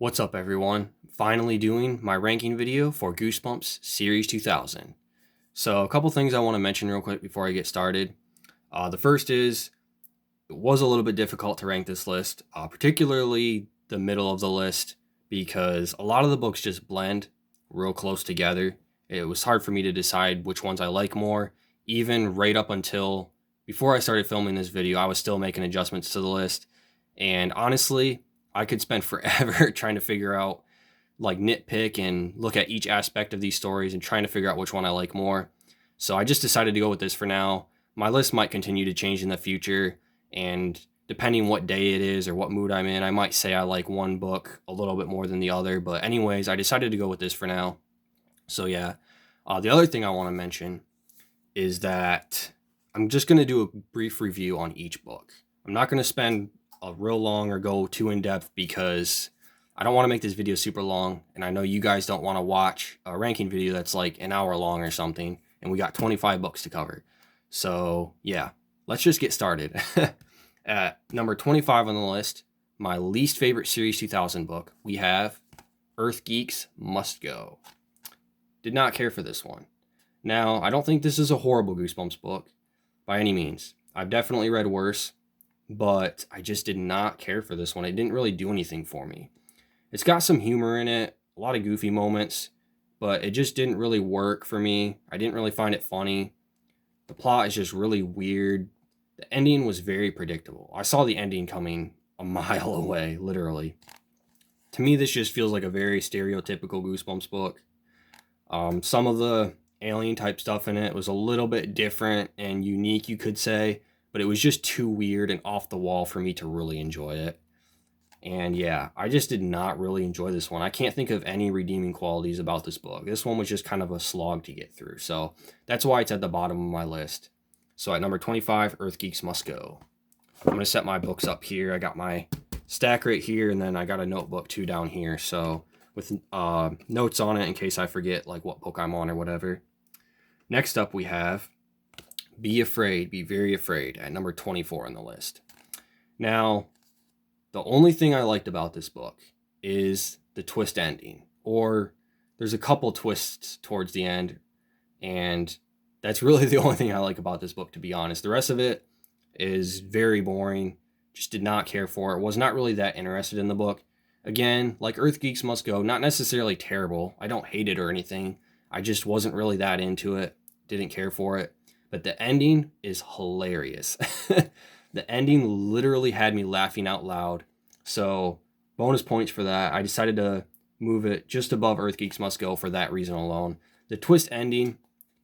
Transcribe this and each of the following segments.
What's up, everyone? Finally doing my ranking video for Goosebumps Series 2000. So a couple things I want to mention real quick before I get started. The first is, it was a little bit difficult to rank this list, particularly the middle of the list, because a lot of the books just blend real close together. It was hard for me to decide which ones I like more. Even right up until before I started filming this video, I was still making adjustments to the list. And honestly, I could spend forever trying to figure out, nitpick and look at each aspect of these stories and trying to figure out which one I like more. So I just decided to go with this for now. My list might continue to change in the future, and depending what day it is or what mood I'm in, I might say I like one book a little bit more than the other. But anyways, I decided to go with this for now. So yeah, the other thing I want to mention is that I'm just going to do a brief review on each book. I'm not going to spend a real long or go too in depth because I don't want to make this video super long, and I know you guys don't want to watch a ranking video that's like an hour long or something, and we got 25 books to cover. So yeah, let's just get started. At number 25 on the list, my least favorite Series 2000 book, we have Earth Geeks Must Go. Did not care for this one. Now, I don't think this is a horrible Goosebumps book by any means. I've definitely read worse, but I just did not care for this one. It didn't really do anything for me. It's got some humor in it, a lot of goofy moments, but it just didn't really work for me. I didn't really find it funny. The plot is just really weird. The ending was very predictable. I saw the ending coming a mile away, literally. To me, this just feels like a very stereotypical Goosebumps book. Some of the alien type stuff in it was a little bit different and unique, you could say, but it was just too weird and off the wall for me to really enjoy it. And yeah, I just did not really enjoy this one. I can't think of any redeeming qualities about this book. This one was just kind of a slog to get through. So that's why it's at the bottom of my list. So at number 25, Earth Geeks Must Go. I'm going to set my books up here. I got my stack right here, and then I got a notebook too down here. So with notes on it in case I forget like what book I'm on or whatever. Next up we have Be Afraid, Be Very Afraid at number 24 on the list. Now, the only thing I liked about this book is the twist ending, or there's a couple twists towards the end, and that's really the only thing I like about this book, to be honest. The rest of it is very boring. Just did not care for it. Was not really that interested in the book. Again, like Earth Geeks Must Go, not necessarily terrible. I don't hate it or anything. I just wasn't really that into it. Didn't care for it. But the ending is hilarious. The ending literally had me laughing out loud. So bonus points for that. I decided to move it just above Earth Geeks Must Go for that reason alone. The twist ending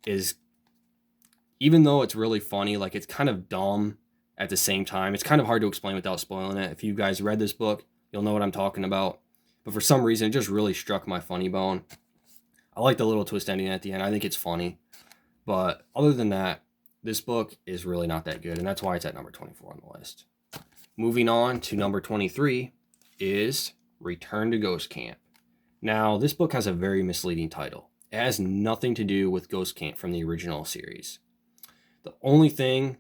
is, even though it's really funny, like it's kind of dumb at the same time. It's kind of hard to explain without spoiling it. If you guys read this book, you'll know what I'm talking about. But for some reason, it just really struck my funny bone. I like the little twist ending at the end. I think it's funny. But other than that, this book is really not that good, and that's why it's at number 24 on the list. Moving on to number 23 is Return to Ghost Camp. Now, this book has a very misleading title. It has nothing to do with Ghost Camp from the original series. The only thing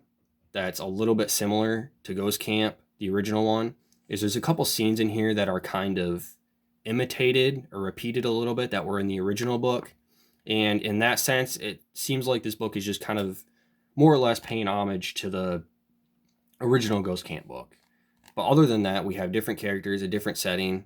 that's a little bit similar to Ghost Camp, the original one, is there's a couple scenes in here that are kind of imitated or repeated a little bit that were in the original book. And in that sense, it seems like this book is just kind of more or less paying homage to the original Ghost Camp book. But other than that, we have different characters, a different setting.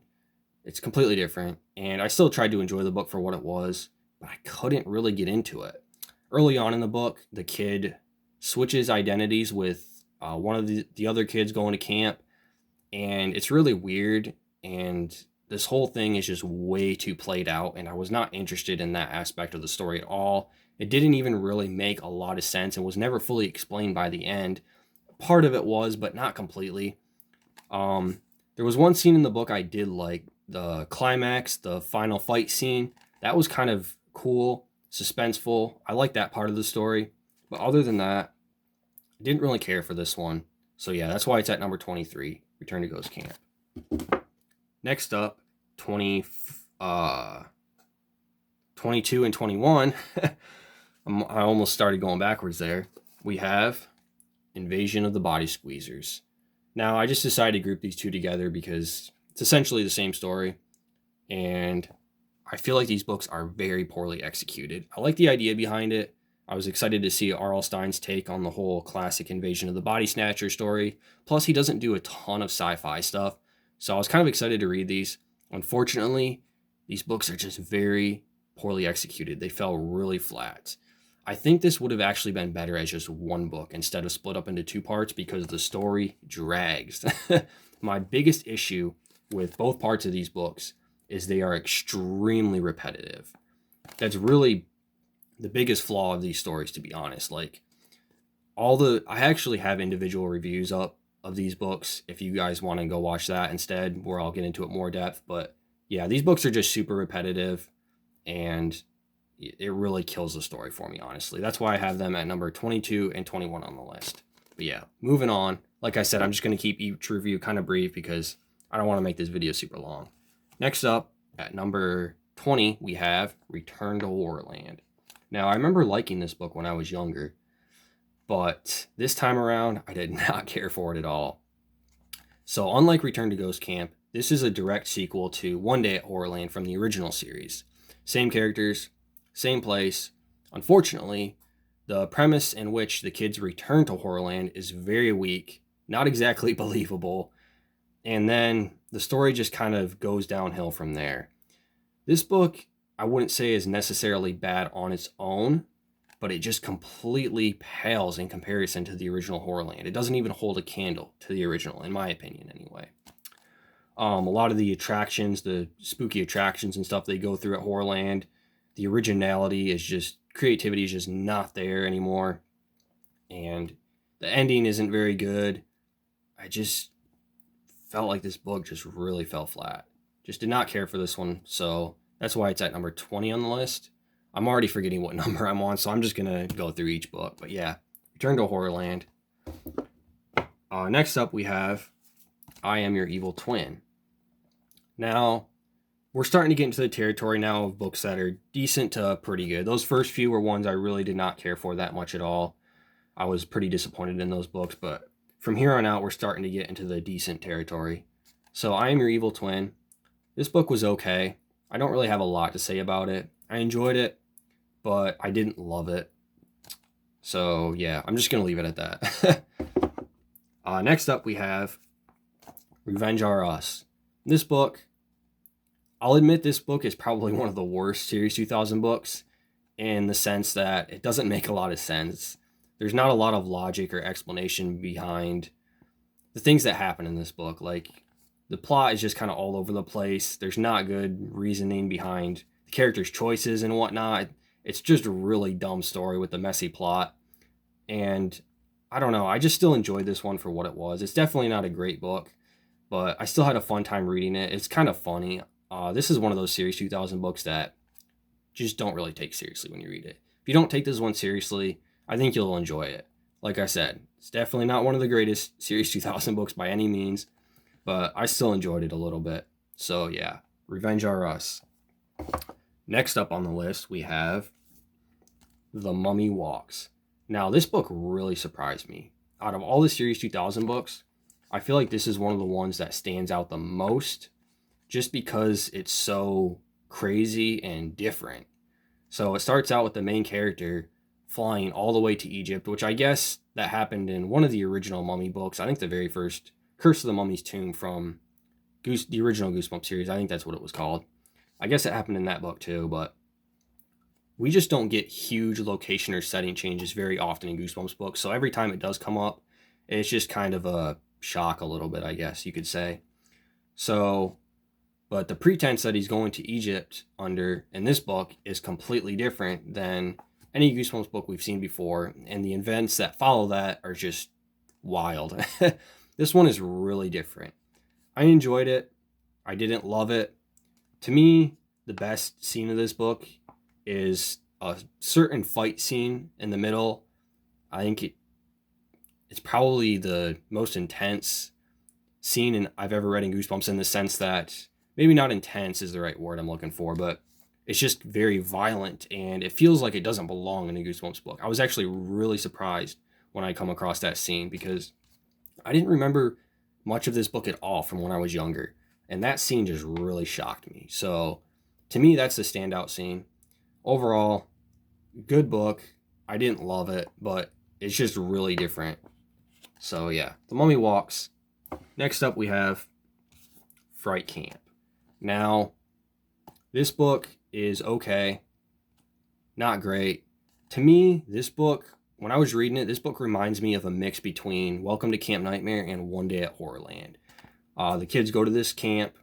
It's completely different. And I still tried to enjoy the book for what it was, but I couldn't really get into it. Early on in the book, the kid switches identities with one of the other kids going to camp. And it's really weird. And this whole thing is just way too played out. And I was not interested in that aspect of the story at all. It didn't even really make a lot of sense and was never fully explained by the end. Part of it was, but not completely. There was one scene in the book I did like. The climax, the final fight scene. That was kind of cool, suspenseful. I like that part of the story. But other than that, I didn't really care for this one. So yeah, that's why it's at number 23, Return to Ghost Camp. Next up, 22 and 21. I almost started going backwards there. We have Invasion of the Body Squeezers. Now, I just decided to group these two together because it's essentially the same story. and I feel like these books are very poorly executed. I like the idea behind it. I was excited to see R.L. Stine's take on the whole classic Invasion of the Body Snatcher story. Plus, he doesn't do a ton of sci-fi stuff, so I was kind of excited to read these. Unfortunately, these books are just very poorly executed. They fell really flat. I think this would have actually been better as just one book instead of split up into two parts because the story drags. My biggest issue with both parts of these books is they are extremely repetitive. That's really the biggest flaw of these stories, to be honest. Like, I actually have individual reviews up of these books if you guys want to go watch that instead, where I'll get into it more depth. But yeah, these books are just super repetitive, and it really kills the story for me, honestly. That's why I have them at number 22 and 21 on the list. But yeah, moving on. Like I said, I'm just going to keep each review kind of brief because I don't want to make this video super long. Next up, at number 20, we have Return to Horrorland. Now, I remember liking this book when I was younger, but this time around, I did not care for it at all. So unlike Return to Ghost Camp, this is a direct sequel to One Day at Horrorland from the original series. Same characters, same place. Unfortunately, the premise in which the kids return to Horrorland is very weak, not exactly believable, and then the story just kind of goes downhill from there. This book, I wouldn't say is necessarily bad on its own, but it just completely pales in comparison to the original Horrorland. It doesn't even hold a candle to the original, in my opinion, anyway. A lot of the attractions, the spooky attractions and stuff they go through at Horrorland, the originality is just, creativity is just not there anymore. And the ending isn't very good. I just felt like this book just really fell flat. Just did not care for this one, so that's why it's at number 20 on the list. I'm already forgetting what number I'm on, so I'm just going to go through each book. But yeah, Return to Horrorland. Next up, we have I Am Your Evil Twin. Now, we're starting to get into the territory now of books that are decent to pretty good. Those first few were ones I really did not care for that much at all. I was pretty disappointed in those books, but from here on out, we're starting to get into the decent territory. So I Am Your Evil Twin. This book was okay. I don't really have a lot to say about it. I enjoyed it, but I didn't love it. So yeah, I'm just going to leave it at that. Next up, we have Revenge R Us. This book, I'll admit this book is probably one of the worst Series 2000 books in the sense that it doesn't make a lot of sense. There's not a lot of logic or explanation behind the things that happen in this book. Like, the plot is just kind of all over the place. There's not good reasoning behind the characters' choices and whatnot. It's just a really dumb story with a messy plot. And I don't know, I just still enjoyed this one for what it was. It's definitely not a great book, but I still had a fun time reading it. It's kind of funny. This is one of those Series 2000 books that just don't really take seriously when you read it. If you don't take this one seriously, I think you'll enjoy it. Like I said, it's definitely not one of the greatest Series 2000 books by any means, but I still enjoyed it a little bit. So yeah, Revenge R Us. Next up on the list, we have The Mummy Walks. Now, this book really surprised me. Out of all the Series 2000 books, I feel like this is one of the ones that stands out the most just because it's so crazy and different. So it starts out with the main character flying all the way to Egypt, which I guess that happened in one of the original Mummy books. I think the very first Curse of the Mummy's Tomb from the original Goosebumps series. I think that's what it was called. I guess it happened in that book too, but we just don't get huge location or setting changes very often in Goosebumps books. So every time it does come up, it's just kind of a shock a little bit, I guess you could say. So, but the pretense that he's going to Egypt under in this book is completely different than any Goosebumps book we've seen before. And the events that follow that are just wild. This one is really different. I enjoyed it. I didn't love it. To me, the best scene of this book is a certain fight scene in the middle. I think it's probably the most intense scene I've ever read in Goosebumps, in the sense that, maybe not intense is the right word I'm looking for, but it's just very violent and it feels like it doesn't belong in a Goosebumps book. I was actually really surprised when I come across that scene because I didn't remember much of this book at all from when I was younger. And that scene just really shocked me. So to me, that's the standout scene. Overall, good book. I didn't love it, but it's just really different. So yeah, The Mummy Walks. Next up we have Fright Camp. Now, this book is okay. Not great. To me, this book, when I was reading it, this book reminds me of a mix between Welcome to Camp Nightmare and One Day at Horrorland. The kids go to this camp,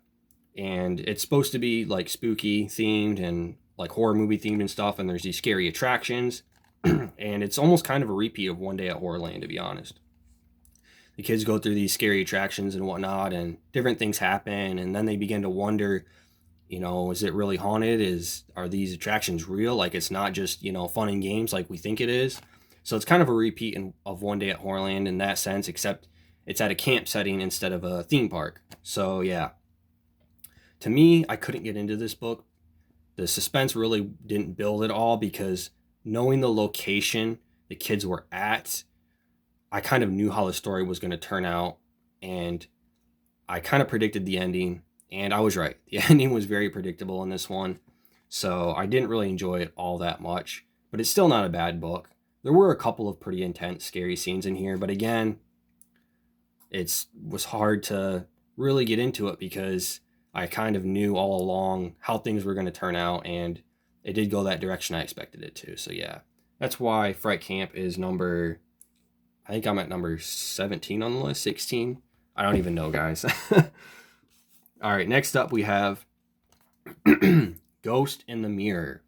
and it's supposed to be like spooky themed and like horror movie themed and stuff, and there's these scary attractions, and it's almost kind of a repeat of One Day at Horrorland, to be honest. The kids go through these scary attractions and whatnot, and different things happen, and then they begin to wonder, is it really haunted? Are these attractions real? Like, it's not just, fun and games like we think it is. So it's kind of a repeat of One Day at Horrorland in that sense, except it's at a camp setting instead of a theme park. So yeah, to me, I couldn't get into this book. The suspense really didn't build at all, because knowing the location the kids were at, I kind of knew how the story was going to turn out, and I kind of predicted the ending. And I was right. The ending was very predictable in this one. So I didn't really enjoy it all that much. But it's still not a bad book. There were a couple of pretty intense, scary scenes in here. But again, it was hard to really get into it, because I kind of knew all along how things were going to turn out. And it did go that direction I expected it to. So yeah, that's why Fright Camp is I think I'm at number 17 on the list, 16. I don't even know, guys. All right, next up we have Ghost in the Mirror.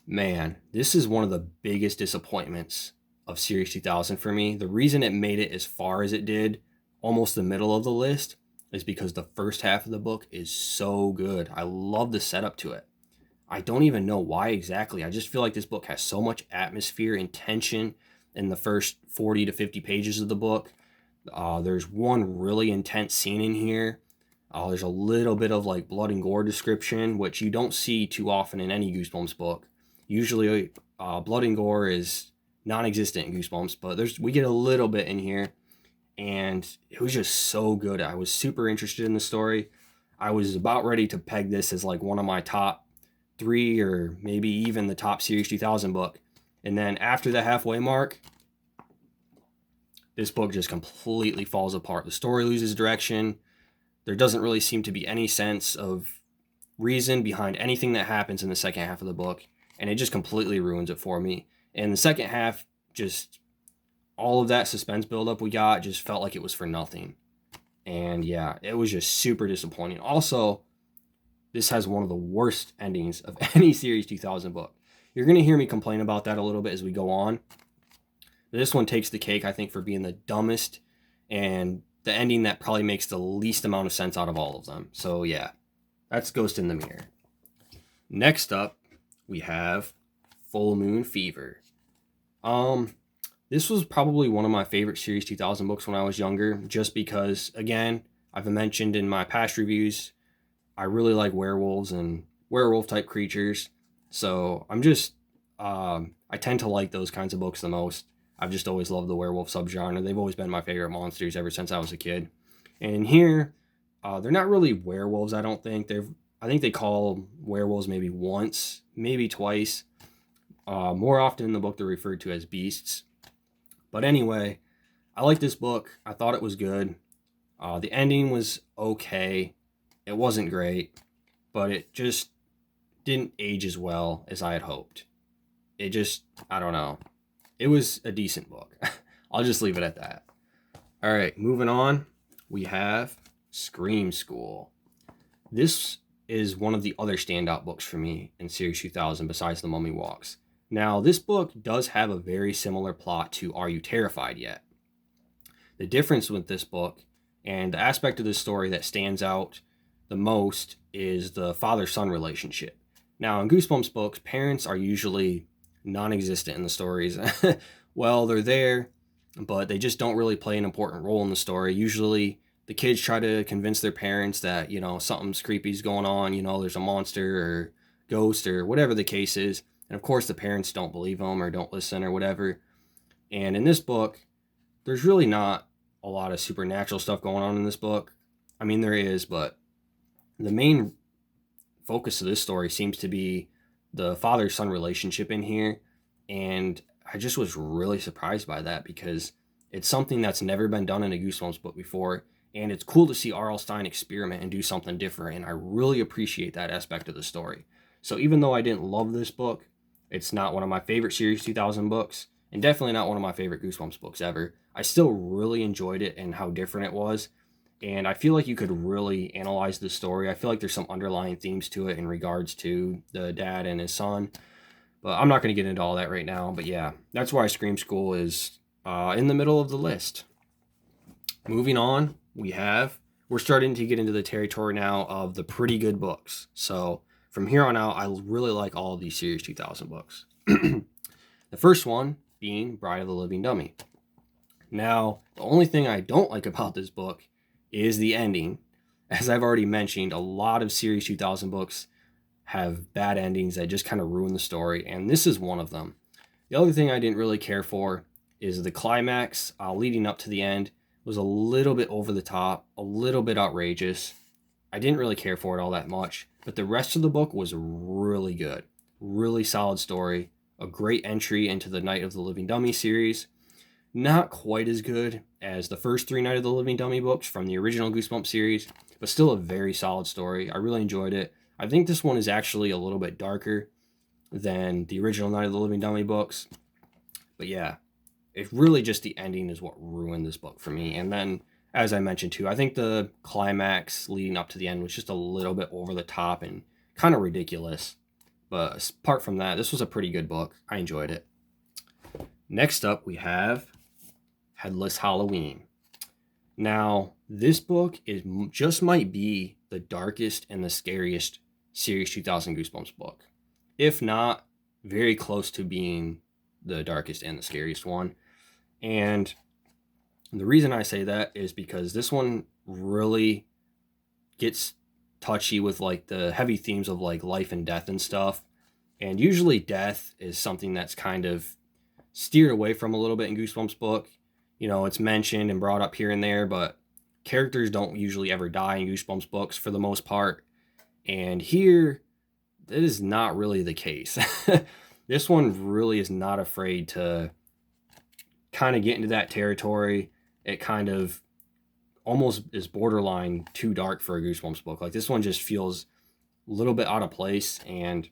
Man, this is one of the biggest disappointments of Series 2000 for me. The reason it made it as far as it did, almost the middle of the list, is because the first half of the book is so good. I love the setup to it. I don't even know why exactly. I just feel like this book has so much atmosphere and tension in the first 40 to 50 pages of the book. There's one really intense scene in here. There's a little bit of like blood and gore description, which you don't see too often in any Goosebumps book. Usually blood and gore is non-existent in Goosebumps, but we get a little bit in here, and it was just so good. I was super interested in the story. I was about ready to peg this as like one of my top 3 or maybe even the top Series 2000 book. And then after the halfway mark, this book just completely falls apart. The story loses direction. There doesn't really seem to be any sense of reason behind anything that happens in the second half of the book, and it just completely ruins it for me. And the second half, just all of that suspense buildup we got just felt like it was for nothing. And yeah, it was just super disappointing. Also, this has one of the worst endings of any Series 2000 book. You're going to hear me complain about that a little bit as we go on. This one takes the cake, I think, for being the dumbest and the ending that probably makes the least amount of sense out of all of them. So yeah, that's Ghost in the Mirror. Next up, we have Full Moon Fever. This was probably one of my favorite Series 2000 books when I was younger, just because, again, I've mentioned in my past reviews, I really like werewolves and werewolf type creatures. So I tend to like those kinds of books the most. I've just always loved the werewolf subgenre. They've always been my favorite monsters ever since I was a kid. And here, they're not really werewolves, I don't think. I think they call werewolves maybe once, maybe twice. More often in the book, they're referred to as beasts. But anyway, I like this book. I thought it was good. The ending was okay. It wasn't great, but it just didn't age as well as I had hoped. I don't know. It was a decent book. I'll just leave it at that. All right, moving on. We have Scream School. This is one of the other standout books for me in Series 2000 besides The Mummy Walks. Now, this book does have a very similar plot to Are You Terrified Yet? The difference with this book and the aspect of this story that stands out the most is the father-son relationship. Now, in Goosebumps books, parents are usually non-existent in the stories. Well, they're there, but they just don't really play an important role in the story. Usually, the kids try to convince their parents that, something's creepy's going on, there's a monster or ghost or whatever the case is. And of course, the parents don't believe them or don't listen or whatever. And in this book, there's really not a lot of supernatural stuff going on in this book. I mean, there is, but The main focus of this story seems to be the father-son relationship in here, and I just was really surprised by that because it's something that's never been done in a Goosebumps book before, and it's cool to see R.L. Stine experiment and do something different, and I really appreciate that aspect of the story. So even though I didn't love this book, it's not one of my favorite Series 2000 books, and definitely not one of my favorite Goosebumps books ever. I still really enjoyed it and how different it was, and I feel like you could really analyze the story. I feel like there's some underlying themes to it in regards to the dad and his son, but I'm not going to get into all that right now. But yeah, that's why Scream School is in the middle of the list. Moving on, we're starting to get into the territory now of the pretty good books. So from here on out, I really like all of these Series 2000 books. The first one being Bride of the Living Dummy. Now, the only thing I don't like about this book is the ending. As I've already mentioned, a lot of Series 2000 books have bad endings that just kind of ruin the story, and this is one of them. The other thing I didn't really care for is the climax leading up to the end was a little bit over the top, a little bit outrageous. I didn't really care for it all that much, but the rest of the book was really good. Really solid story, a great entry into the Night of the Living Dummy series. Not quite as good as the first 3 Night of the Living Dummy books from the original Goosebumps series, but still a very solid story. I really enjoyed it. I think this one is actually a little bit darker than the original Night of the Living Dummy books. But yeah, it's really just the ending is what ruined this book for me. And then, as I mentioned too, I think the climax leading up to the end was just a little bit over the top and kind of ridiculous. But apart from that, this was a pretty good book. I enjoyed it. Next up, we have Headless Halloween. Now, this book just might be the darkest and the scariest Series 2000 Goosebumps book. If not, very close to being the darkest and the scariest one. And the reason I say that is because this one really gets touchy with like the heavy themes of like life and death and stuff. And usually death is something that's kind of steered away from a little bit in Goosebumps book. You know, it's mentioned and brought up here and there, but characters don't usually ever die in Goosebumps books for the most part. And here, that is not really the case. This one really is not afraid to kind of get into that territory. It kind of almost is borderline too dark for a Goosebumps book. Like, this one just feels a little bit out of place, and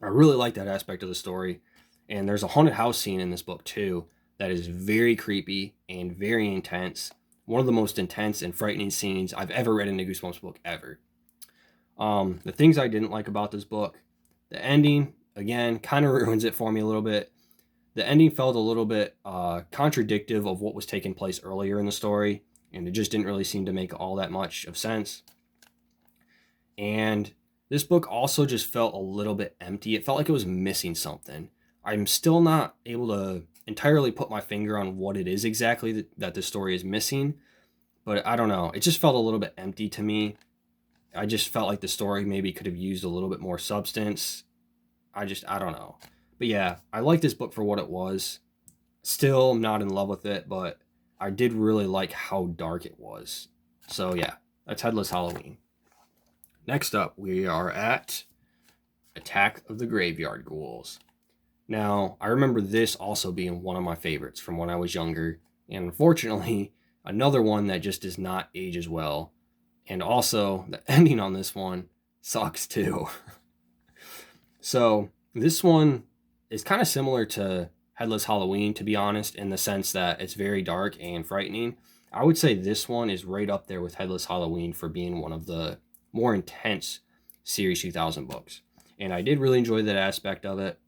I really like that aspect of the story. And there's a haunted house scene in this book too that is very creepy and very intense. One of the most intense and frightening scenes I've ever read in a Goosebumps book ever. The things I didn't like about this book, the ending, again, kind of ruins it for me a little bit. The ending felt a little bit contradictive of what was taking place earlier in the story, and it just didn't really seem to make all that much of sense. And this book also just felt a little bit empty. It felt like it was missing something. I'm still not able to entirely put my finger on what it is exactly that the story is missing, but I don't know. It just felt a little bit empty to me. I just felt like the story maybe could have used a little bit more substance. I don't know. But yeah, I like this book for what it was. Still not in love with it, but I did really like how dark it was. So yeah, that's Headless Halloween. Next up, we are at Attack of the Graveyard Ghouls. Now, I remember this also being one of my favorites from when I was younger, and unfortunately, another one that just does not age as well. And also, the ending on this one sucks too. So, this one is kind of similar to Headless Halloween, to be honest, in the sense that it's very dark and frightening. I would say this one is right up there with Headless Halloween for being one of the more intense Series 2000 books. And I did really enjoy that aspect of it.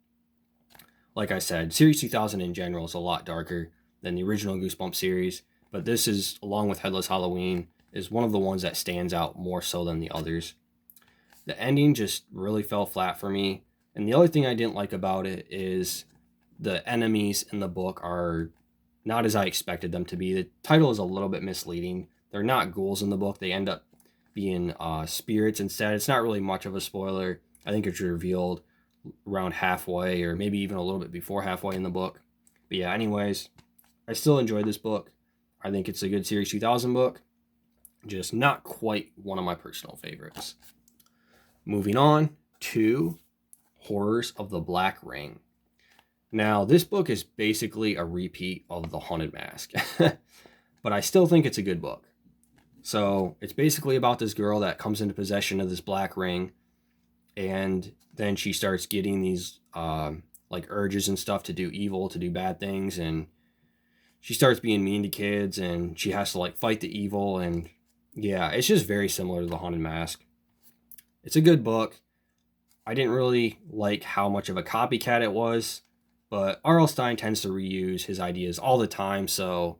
Like I said, Series 2000 in general is a lot darker than the original Goosebumps series, but this is, along with Headless Halloween, is one of the ones that stands out more so than the others. The ending just really fell flat for me, and the other thing I didn't like about it is the enemies in the book are not as I expected them to be. The title is a little bit misleading. They're not ghouls in the book. They end up being spirits instead. It's not really much of a spoiler. I think it's revealed around halfway, or maybe even a little bit before halfway in the book. But yeah, anyways, I still enjoyed this book. I think it's a good Series 2000 book. Just not quite one of my personal favorites. Moving on to Horrors of the Black Ring. Now, this book is basically a repeat of The Haunted Mask, but I still think it's a good book. So it's basically about this girl that comes into possession of this black ring, and then she starts getting these like urges and stuff to do evil, to do bad things, and she starts being mean to kids, and she has to like fight the evil, and yeah, it's just very similar to The Haunted Mask. It's a good book. I didn't really like how much of a copycat it was, but R.L. Stine tends to reuse his ideas all the time, so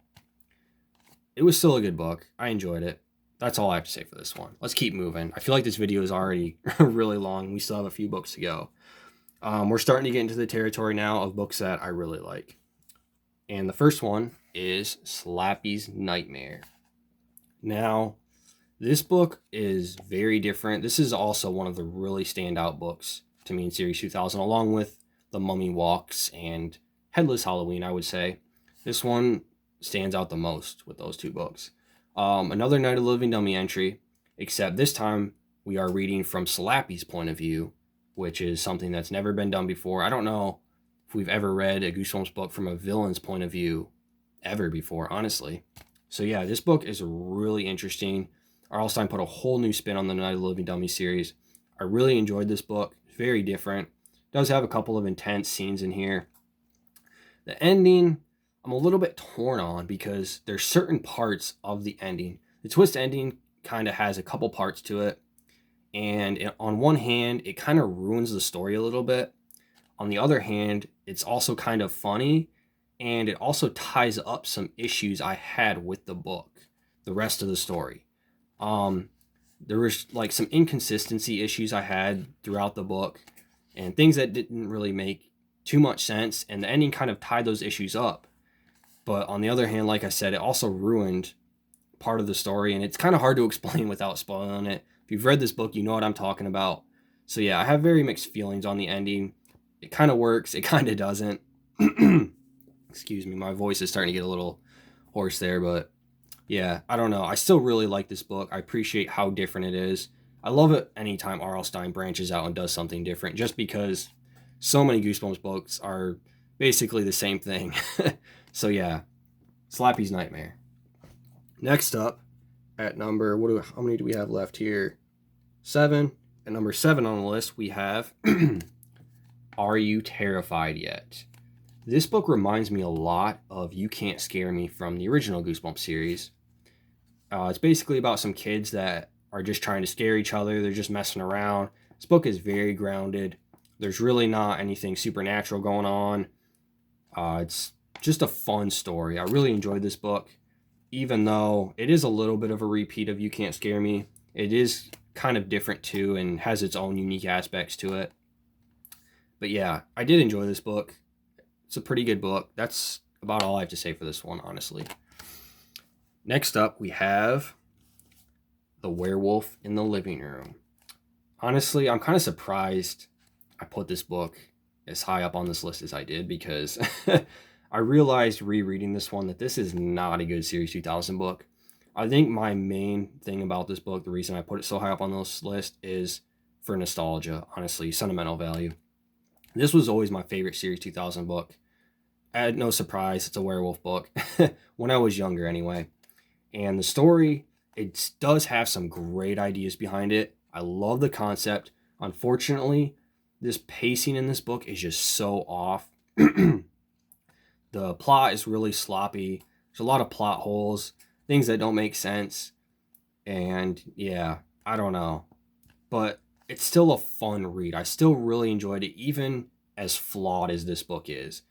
it was still a good book. I enjoyed it. That's all I have to say for this one. Let's keep moving. I feel like this video is already really long. We still have a few books to go. We're starting to get into the territory now of books that I really like. And the first one is Slappies Nightmare. Now, this book is very different. This is also one of the really standout books to me in Series 2000, along with The Mummy Walks and Headless Halloween, I would say. This one stands out the most with those two books. Another Night of the Living Dummy entry, except this time we are reading from Slappy's point of view, which is something that's never been done before. I don't know if we've ever read a Goosebumps book from a villain's point of view ever before, honestly. So yeah, this book is really interesting. R.L. Stine put a whole new spin on the Night of the Living Dummy series. I really enjoyed this book. Very different. It does have a couple of intense scenes in here. The ending, I'm a little bit torn on because there's certain parts of the ending. The twist ending kind of has a couple parts to it. And on one hand, it kind of ruins the story a little bit. On the other hand, it's also kind of funny. And it also ties up some issues I had with the book, the rest of the story. There was like some inconsistency issues I had throughout the book and things that didn't really make too much sense. And the ending kind of tied those issues up. But on the other hand, like I said, it also ruined part of the story. And it's kind of hard to explain without spoiling it. If you've read this book, you know what I'm talking about. So yeah, I have very mixed feelings on the ending. It kind of works. It kind of doesn't. Excuse me. My voice is starting to get a little hoarse there, but yeah, I don't know. I still really like this book. I appreciate how different it is. I love it anytime R.L. Stine branches out and does something different, just because so many Goosebumps books are basically the same thing. So yeah, Slappy's Nightmare. Next up, at number, how many do we have left here? 7. At number 7 on the list, we have Are You Terrified Yet? This book reminds me a lot of You Can't Scare Me from the original Goosebumps series. It's basically about some kids that are just trying to scare each other. They're just messing around. This book is very grounded. There's really not anything supernatural going on. It's just a fun story. I really enjoyed this book, even though it is a little bit of a repeat of You Can't Scare Me. It is kind of different too and has its own unique aspects to it. But yeah, I did enjoy this book. It's a pretty good book. That's about all I have to say for this one, honestly. Next up, we have The Werewolf in the Living Room. Honestly, I'm kind of surprised I put this book as high up on this list as I did, because I realized rereading this one that this is not a good Series 2000 book. I think my main thing about this book, the reason I put it so high up on this list, is for nostalgia, honestly, sentimental value. This was always my favorite Series 2000 book. No surprise, it's a werewolf book. When I was younger, anyway. And the story, it does have some great ideas behind it. I love the concept. Unfortunately, this pacing in this book is just so off. The plot is really sloppy. There's a lot of plot holes, things that don't make sense. And yeah, I don't know. But it's still a fun read. I still really enjoyed it, even as flawed as this book is.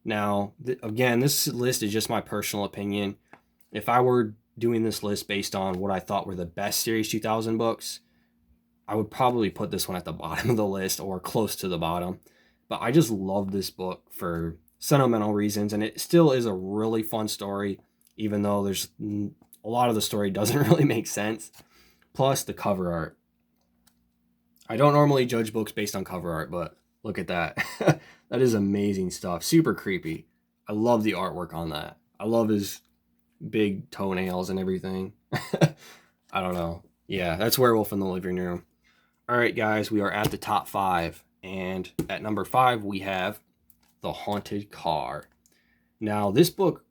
Now, again, this list is just my personal opinion. If I were doing this list based on what I thought were the best Series 2000 books, I would probably put this one at the bottom of the list or close to the bottom. But I just love this book for sentimental reasons, and it still is a really fun story, even though there's a lot of the story doesn't really make sense. Plus the cover art. I don't normally judge books based on cover art, but look at that. That is amazing stuff. Super creepy. I love the artwork on that. I love his big toenails and everything. I don't know. Yeah, that's Werewolf in the Living Room. All right, guys, we are at the top 5. And at number 5, we have The Haunted Car. Now, this book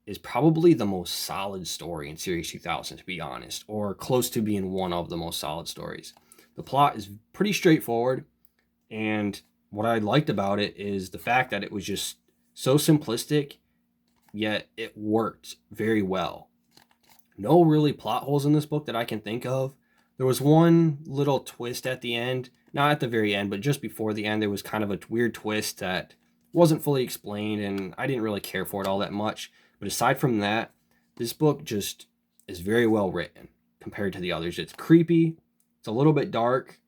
is probably the most solid story in Series 2000, to be honest, or close to being one of the most solid stories. The plot is pretty straightforward, and what I liked about it is the fact that it was just so simplistic, yet it worked very well. No really plot holes in this book that I can think of. There was one little twist at the end, not at the very end, but just before the end, there was kind of a weird twist that wasn't fully explained, and I didn't really care for it all that much. But aside from that, this book just is very well written compared to the others. It's creepy, it's a little bit dark,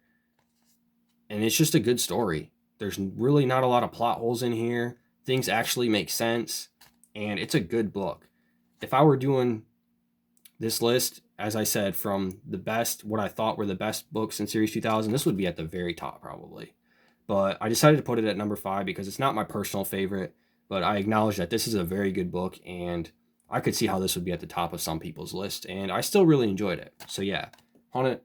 and it's just a good story. There's really not a lot of plot holes in here. Things actually make sense, and it's a good book. If I were doing this list, as I said, from the best, what I thought were the best books in Series 2000, this would be at the very top probably. But I decided to put it at number 5 because it's not my personal favorite, but I acknowledge that this is a very good book, and I could see how this would be at the top of some people's list, and I still really enjoyed it. So yeah, I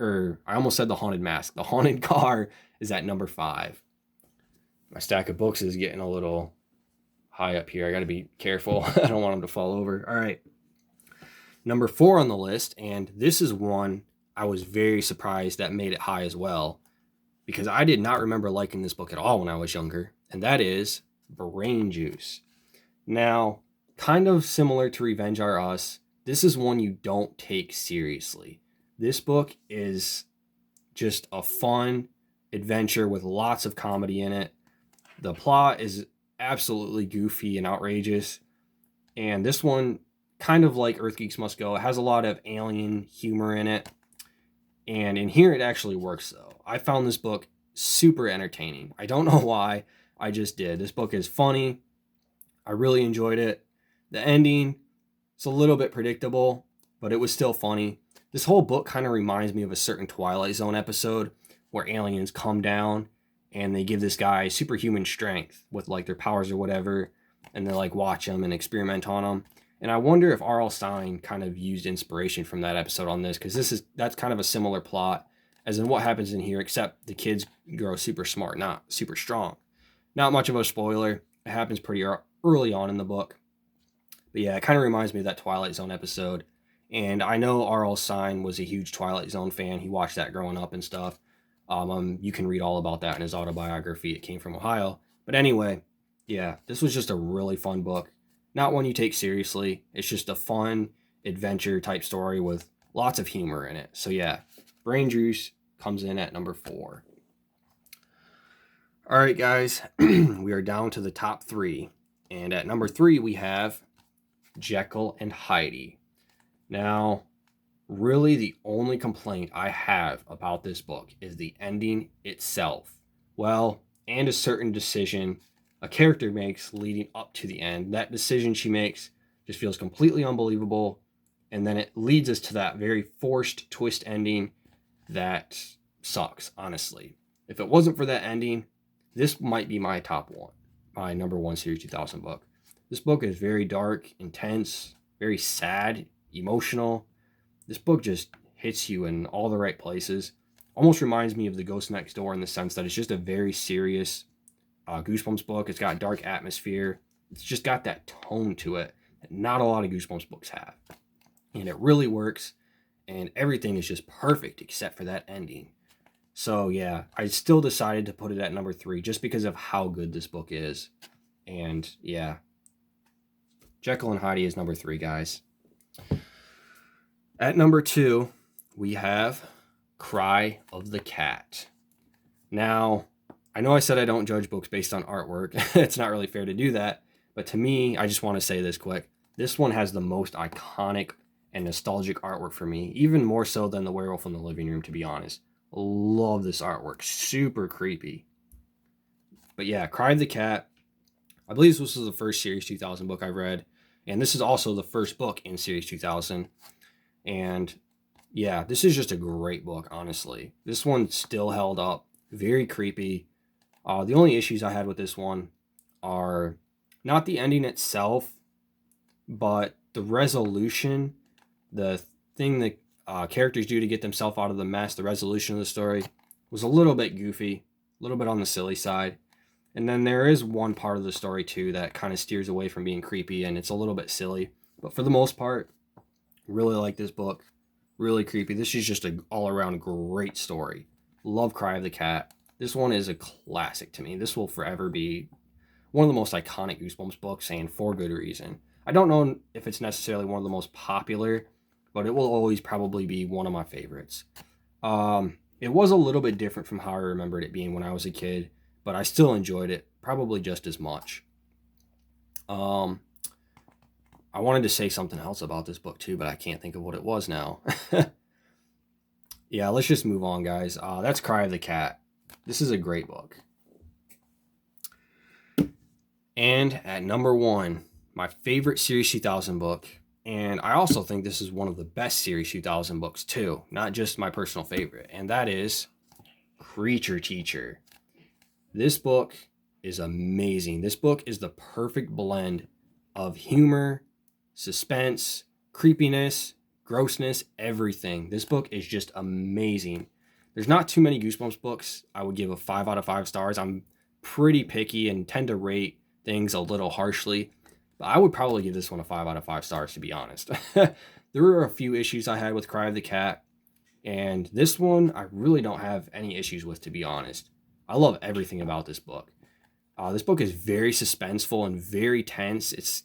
almost said The Haunted Mask. The Haunted Car is at number 5. My stack of books is getting a little high up here. I got to be careful. I don't want them to fall over. All right. Number 4 on the list, and this is one I was very surprised that made it high as well, because I did not remember liking this book at all when I was younger, and that is Brain Juice. Now, kind of similar to Revenge Are Us, this is one you don't take seriously. This book is just a fun adventure with lots of comedy in it. The plot is absolutely goofy and outrageous, and this one, kind of like Earth Geeks Must Go, it has a lot of alien humor in it, and in here it actually works though. I found this book super entertaining. I don't know why, I just did. This book is funny. I really enjoyed it. The ending, it's a little bit predictable, but it was still funny. This whole book kind of reminds me of a certain Twilight Zone episode where aliens come down and they give this guy superhuman strength with like their powers or whatever, and they like watch him and experiment on him. And I wonder if R.L. Stine kind of used inspiration from that episode on this, because that's kind of a similar plot as in what happens in here, except the kids grow super smart, not super strong. Not much of a spoiler. It happens pretty early on in the book. But yeah, it kind of reminds me of that Twilight Zone episode. And I know R.L. Stine was a huge Twilight Zone fan. He watched that growing up and stuff. You can read all about that in his autobiography, It Came From Ohio. But anyway, yeah, this was just a really fun book. Not one you take seriously. It's just a fun adventure type story with lots of humor in it. So yeah, Brain Juice comes in at number 4. All right, guys, we are down to the top 3. And at number 3, we have Jekyll and Heidi. Now, really the only complaint I have about this book is the ending itself. Well, and a certain decision a character makes leading up to the end. That decision she makes just feels completely unbelievable, and then it leads us to that very forced twist ending that sucks, honestly. If it wasn't for that ending, this might be my top 1, my number 1 Series 2000 book. This book is very dark, intense, very sad, emotional. This book just hits you in all the right places. Almost reminds me of The Ghost Next Door in the sense that it's just a very serious Goosebumps book. It's got dark atmosphere. It's just got that tone to it that not a lot of Goosebumps books have. And it really works, and everything is just perfect except for that ending. So yeah, I still decided to put it at number 3 just because of how good this book is. And yeah, Jekyll and Heidi is number 3, guys. At number 2, we have Cry of the Cat. Now, I know I said I don't judge books based on artwork. It's not really fair to do that. But to me, I just want to say this quick. This one has the most iconic and nostalgic artwork for me, even more so than The Werewolf in the Living Room, to be honest. Love this artwork. Super creepy. But yeah, Cry of the Cat. I believe this was the first Series 2000 book I read. And this is also the first book in Series 2000. And yeah, this is just a great book, honestly. This one still held up. Very creepy. The only issues I had with this one are not the ending itself, but the resolution, the thing that characters do to get themselves out of the mess. The resolution of the story was a little bit goofy, a little bit on the silly side. And then there is one part of the story too that kind of steers away from being creepy, and it's a little bit silly. But for the most part, really like this book. Really creepy. This is just an all-around great story. Love Cry of the Cat. This one is a classic to me. This will forever be one of the most iconic Goosebumps books, and for good reason. I don't know if it's necessarily one of the most popular, but it will always probably be one of my favorites. It was a little bit different from how I remembered it being when I was a kid, but I still enjoyed it probably just as much. I wanted to say something else about this book too, but I can't think of what it was now. Yeah, let's just move on, guys. That's Cry of the Cat. This is a great book. And at number 1, my favorite Series 2000 book, and I also think this is one of the best Series 2000 books too, not just my personal favorite, and that is Creature Teacher. This book is amazing. This book is the perfect blend of humor, suspense, creepiness, grossness, everything. This book is just amazing. There's not too many Goosebumps books I would give a 5 out of 5 stars. I'm pretty picky and tend to rate things a little harshly, but I would probably give this one a 5 out of 5 stars, to be honest. There were a few issues I had with Cry of the Cat, and this one I really don't have any issues with, to be honest. I love everything about this book. This book is very suspenseful and very tense. It's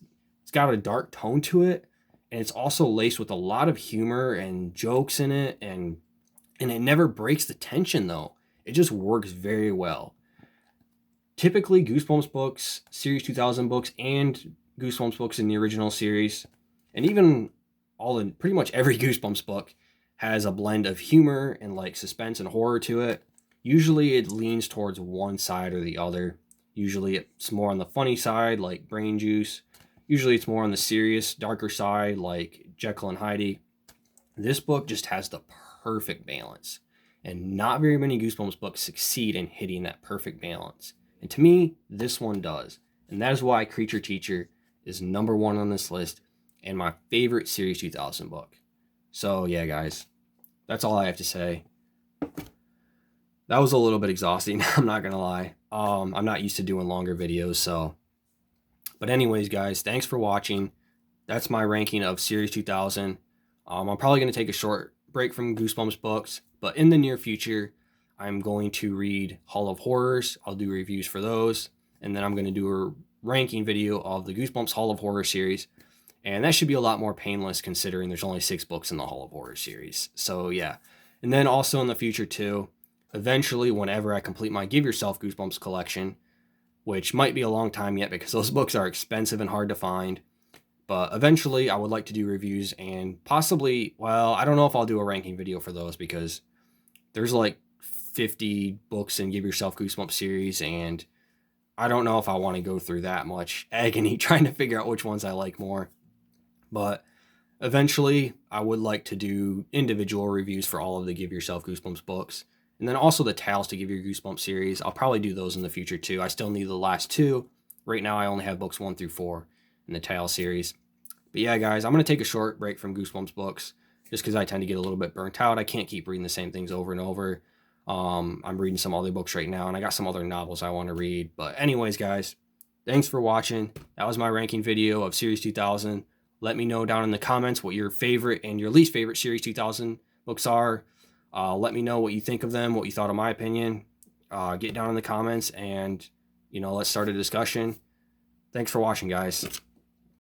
got a dark tone to it, and it's also laced with a lot of humor and jokes in it, and it never breaks the tension though. It just works very well. Typically, Goosebumps books, Series 2000 books, and Goosebumps books in the original series, and even pretty much every Goosebumps book has a blend of humor and like suspense and horror to it. Usually it leans towards one side or the other. Usually it's more on the funny side, like Brain Juice. Usually it's more on the serious, darker side, like Jekyll and Heidi. This book just has the perfect balance, and not very many Goosebumps books succeed in hitting that perfect balance. And to me, this one does. And that is why Creature Teacher is number 1 on this list and my favorite Series 2000 book. So yeah, guys, that's all I have to say. That was a little bit exhausting, I'm not gonna lie. I'm not used to doing longer videos, so. But anyways, guys, thanks for watching. That's my ranking of Series 2000. I'm probably gonna take a short break from Goosebumps books, but in the near future, I'm going to read Hall of Horrors. I'll do reviews for those, and then I'm going to do a ranking video of the Goosebumps Hall of Horror series, and that should be a lot more painless considering there's only 6 books in the Hall of Horror series. So yeah, and then also in the future too, eventually whenever I complete my Give Yourself Goosebumps collection, which might be a long time yet because those books are expensive and hard to find, but eventually I would like to do reviews and possibly, well, I don't know if I'll do a ranking video for those because there's like 50 books in Give Yourself Goosebumps series, and I don't know if I want to go through that much agony trying to figure out which ones I like more. But eventually, I would like to do individual reviews for all of the Give Yourself Goosebumps books, and then also the Tales to Give Your Goosebumps series. I'll probably do those in the future too. I still need the last 2. Right now, I only have books 1 through 4 in the Tales series. But yeah, guys, I'm going to take a short break from Goosebumps books just because I tend to get a little bit burnt out. I can't keep reading the same things over and over. I'm reading some other books right now, and I got some other novels I want to read. But anyways, guys, thanks for watching. That was my ranking video of Series 2000. Let me know down in the comments what your favorite and your least favorite Series 2000 books are. Let me know what you think of them, what you thought of my opinion. Get down in the comments and, let's start a discussion. Thanks for watching, guys.